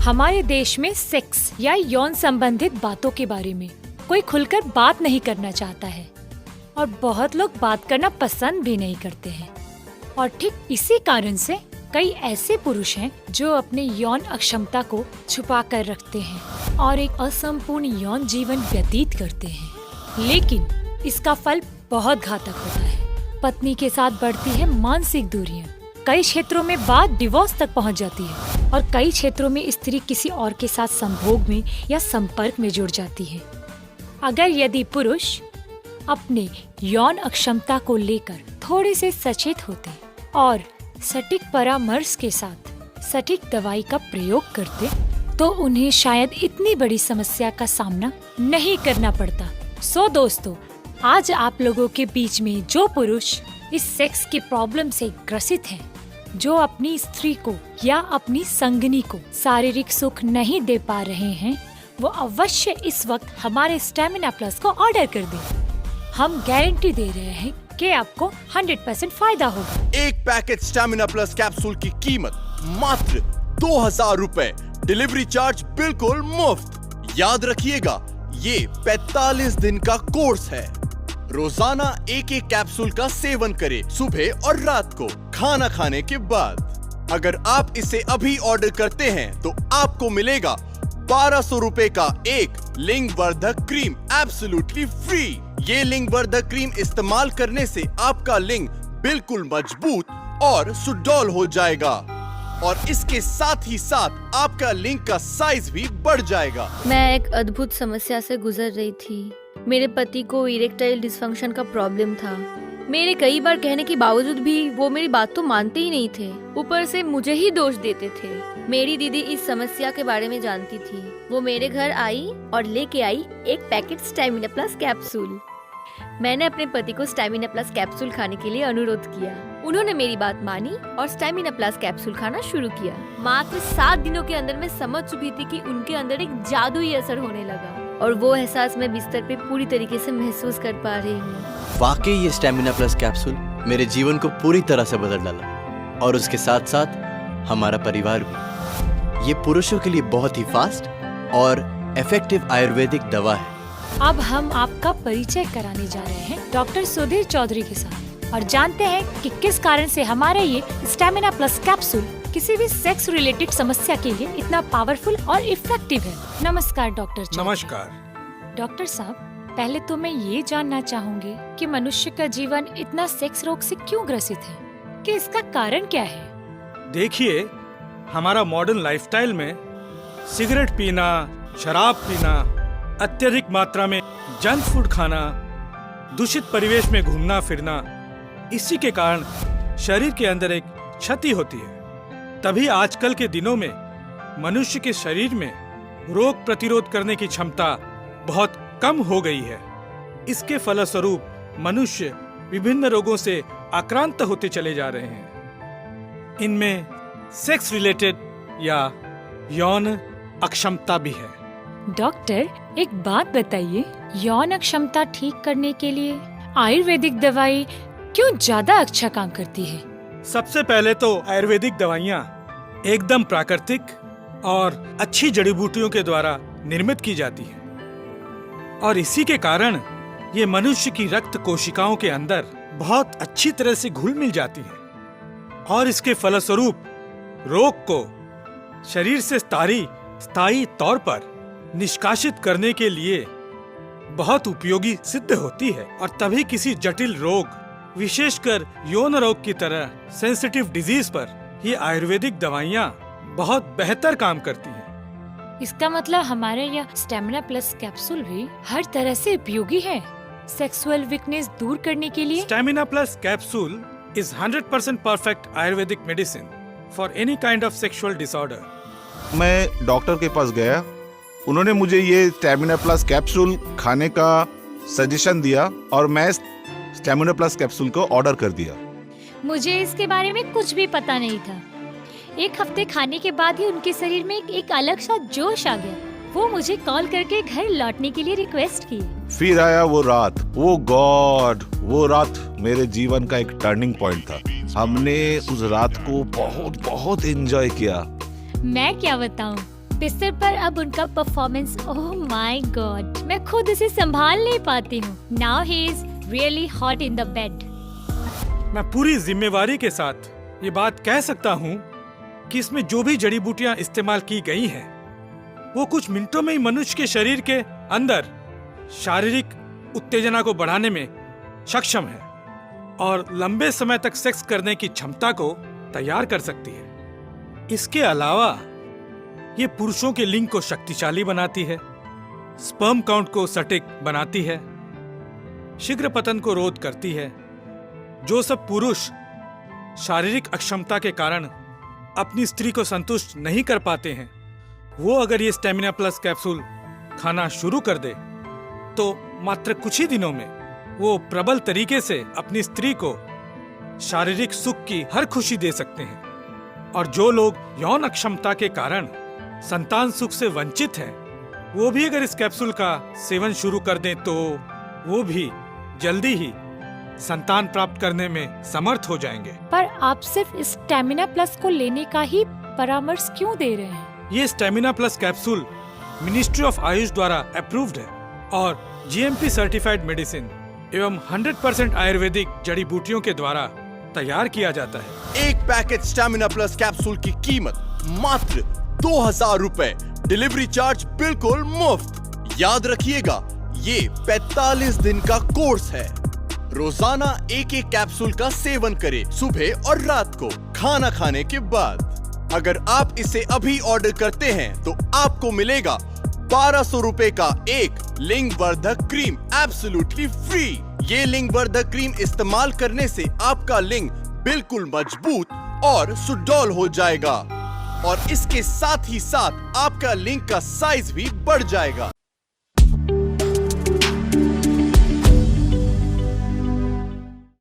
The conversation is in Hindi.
हमारे देश में सेक्स या यौन संबंधित बातों के बारे में कोई खुलकर बात नहीं करना चाहता है और बहुत लोग बात करना पसंद भी नहीं करते हैं। और ठीक इसी कारण से कई ऐसे पुरुष हैं जो अपने यौन अक्षमता को छुपा कर रखते हैं और एक असंपूर्ण यौन जीवन व्यतीत करते हैं। लेकिन इसका फल बहुत घातक होता है। पत्नी के साथ बढ़ती है मानसिक दूरियां, कई क्षेत्रों में बात डिवोर्स तक पहुंच जाती है और कई क्षेत्रों में स्त्री किसी और के साथ संभोग में या संपर्क में जुड़ जाती है। अगर यदि पुरुष अपने यौन अक्षमता को लेकर थोड़े से सचेत होते और सटीक परामर्श के साथ सटीक दवाई का प्रयोग करते तो उन्हें शायद इतनी बड़ी समस्या का सामना नहीं करना पड़ता। सो दोस्तों, आज आप लोगों के बीच में जो पुरुष इस सेक्स की प्रॉब्लम से ग्रसित हैं, जो अपनी स्त्री को या अपनी संगनी को शारीरिक सुख नहीं दे पा रहे हैं, वो अवश्य इस वक्त हमारे स्टेमिना प्लस को ऑर्डर कर दें। हम गारंटी दे रहे हैं कि आपको 100% फायदा होगा। एक पैकेट स्टेमिना प्लस कैप्सूल की कीमत मात्र 2000 रुपए, डिलीवरी चार्ज बिल्कुल मुफ्त। याद रखिएगा, ये 45 दिन का कोर्स है। रोजाना एक एक कैप्सूल का सेवन करें, सुबह और रात को खाना खाने के बाद। अगर आप इसे अभी ऑर्डर करते हैं तो आपको मिलेगा 1200 रुपए का एक लिंग वर्धक क्रीम एब्सोल्युटली फ्री। ये लिंग वर्धक क्रीम इस्तेमाल करने से आपका लिंग बिल्कुल मजबूत और सुडौल हो जाएगा और इसके साथ ही साथ आपका लिंग का साइज भी बढ़ जाएगा। मैं एक अद्भुत समस्या से गुजर रही थी। मेरे पति को इरेक्टाइल डिसफंक्शन का प्रॉब्लम था। मेरे कई बार कहने के बावजूद भी वो मेरी बात तो मानते ही नहीं थे, ऊपर से मुझे ही दोष देते थे। मेरी दीदी इस समस्या के बारे में जानती थी। वो मेरे घर आई और लेके आई एक पैकेट स्टेमिना प्लस कैप्सूल। मैंने अपने पति को स्टेमिना प्लस कैप्सूल खाने के लिए अनुरोध किया। उन्होंने मेरी बात मानी और स्टेमिना प्लस कैप्सूल खाना शुरू किया। मात्र 7 दिनों के अंदर मैं समझ चुकी थी कि उनके अंदर एक जादुई असर होने लगा और वो एहसास मैं बिस्तर पे पूरी तरीके से महसूस कर पा रही हूँ। वाकई ये स्टेमिना प्लस कैप्सूल मेरे जीवन को पूरी तरह से बदल डाला और उसके साथ साथ हमारा परिवार भी। ये पुरुषों के लिए बहुत ही फास्ट और इफेक्टिव आयुर्वेदिक दवा है। अब हम आपका परिचय कराने जा रहे हैं डॉक्टर सुधीर चौधरी के साथ और जानते हैं कि किस कारण से हमारा ये स्टेमिना प्लस कैप्सूल किसी भी सेक्स रिलेटेड समस्या के लिए इतना पावरफुल और इफेक्टिव है। नमस्कार डॉक्टर चौधरी। नमस्कार डॉक्टर साहब, पहले तो मैं ये जानना चाहूँगी कि मनुष्य का जीवन इतना सेक्स रोग से क्यों ग्रसित है, कि इसका कारण क्या है? देखिए, हमारा मॉडर्न लाइफस्टाइल में सिगरेट पीना, शराब पीना, अत्यधिक मात्रा में जंक फूड खाना, दूषित परिवेश में घूमना फिरना, इसी के कारण शरीर के अंदर एक क्षति होती है। तभी आजकल के दिनों में मनुष्य के शरीर में रोग प्रतिरोध करने की क्षमता बहुत कम हो गई है। इसके फलस्वरूप मनुष्य विभिन्न रोगों से आक्रांत होते चले जा रहे हैं। इनमें सेक्स रिलेटेड या यौन अक्षमता भी है। डॉक्टर, एक बात बताइए, यौन अक्षमता ठीक करने के लिए आयुर्वेदिक दवाई क्यों ज्यादा अच्छा काम करती है? सबसे पहले तो आयुर्वेदिक दवाइयाँ एकदम प्राकृतिक और अच्छी जड़ी बूटियों के द्वारा निर्मित की जाती हैं और इसी के कारण ये मनुष्य की रक्त कोशिकाओं के अंदर बहुत अच्छी तरह से घुल मिल जाती हैं और इसके फलस्वरूप रोग को शरीर से स्थायी तौर पर निष्कासित करने के लिए बहुत उपयोगी सिद्ध होती है। और तभी किसी जटिल रोग, विशेषकर यौन रोग की तरह सेंसिटिव डिजीज पर ये आयुर्वेदिक दवाइयाँ बहुत बेहतर काम करती हैं। इसका मतलब हमारे यह स्टेमिना प्लस कैप्सूल भी हर तरह से उपयोगी है सेक्सुअल वीकनेस दूर करने के लिए। Stamina plus capsule is 100% perfect Ayurvedic medicine for any kind of sexual disorder. मैं डॉक्टर के पास गया, उन्होंने मुझे ये स्टेमिना प्लस कैप्सूल खाने का सजेशन दिया और मैं स्टेमिना प्लस कैप्सूल को ऑर्डर कर दिया। मुझे इसके बारे में कुछ भी पता नहीं था। एक हफ्ते खाने के बाद ही उनके शरीर में एक अलग सा जोश आ गया। वो मुझे कॉल करके घर लौटने के लिए रिक्वेस्ट की। फिर आया वो रात, वो गॉड, वो रात मेरे जीवन का एक टर्निंग पॉइंट था। हमने उस रात को बहुत बहुत एंजॉय किया। मैं क्या बताऊं, बिस्तर पर अब उनका परफॉर्मेंस, ओह माय गॉड, मैं खुद इसे संभाल नहीं पाती हूँ। Now he is really hot in the bed. मैं पूरी जिम्मेवारी के साथ ये बात कह सकता हूँ कि इसमें जो भी जड़ी बूटियां इस्तेमाल की गई हैं, वो कुछ मिनटों में ही मनुष्य के शरीर के अंदर शारीरिक उत्तेजना को बढ़ाने में सक्षम है और लंबे समय तक सेक्स करने की क्षमता को तैयार कर सकती है। इसके अलावा ये पुरुषों के लिंग को शक्तिशाली बनाती है, स्पर्म काउंट को सटीक बनाती है, शीघ्र पतन को रोध करती है। जो सब पुरुष शारीरिक अक्षमता के कारण अपनी स्त्री को संतुष्ट नहीं कर पाते हैं, वो अगर ये स्टेमिना प्लस कैप्सूल खाना शुरू कर दे तो मात्र कुछ ही दिनों में वो प्रबल तरीके से अपनी स्त्री को शारीरिक सुख की हर खुशी दे सकते हैं। और जो लोग यौन अक्षमता के कारण संतान सुख से वंचित हैं, वो भी अगर इस कैप्सूल का सेवन शुरू कर दें तो वो भी जल्दी ही संतान प्राप्त करने में समर्थ हो जाएंगे। पर आप सिर्फ इस स्टेमिना प्लस को लेने का ही परामर्श क्यों दे रहे हैं? ये stamina plus capsule ministry of Ayush द्वारा अप्रूव्ड है और जीएमपी सर्टिफाइड मेडिसिन एवं 100% आयुर्वेदिक जड़ी बूटियों के द्वारा तैयार किया जाता है। एक पैकेट स्टेमिना प्लस कैप्सूल की कीमत मात्र 2000 रुपए, डिलीवरी चार्ज बिल्कुल मुफ्त। याद रखिएगा, ये 45 दिन का कोर्स है। रोजाना एक एक कैप्सूल का सेवन करें, सुबह और रात को खाना खाने के बाद। अगर आप इसे अभी ऑर्डर करते हैं तो आपको मिलेगा 1200 रुपए का एक लिंग वर्धक क्रीम एब्सोल्युटली फ्री। ये लिंग वर्धक क्रीम इस्तेमाल करने से आपका लिंग बिल्कुल मजबूत और सुडौल हो जाएगा और इसके साथ ही साथ आपका लिंग का साइज भी बढ़ जाएगा।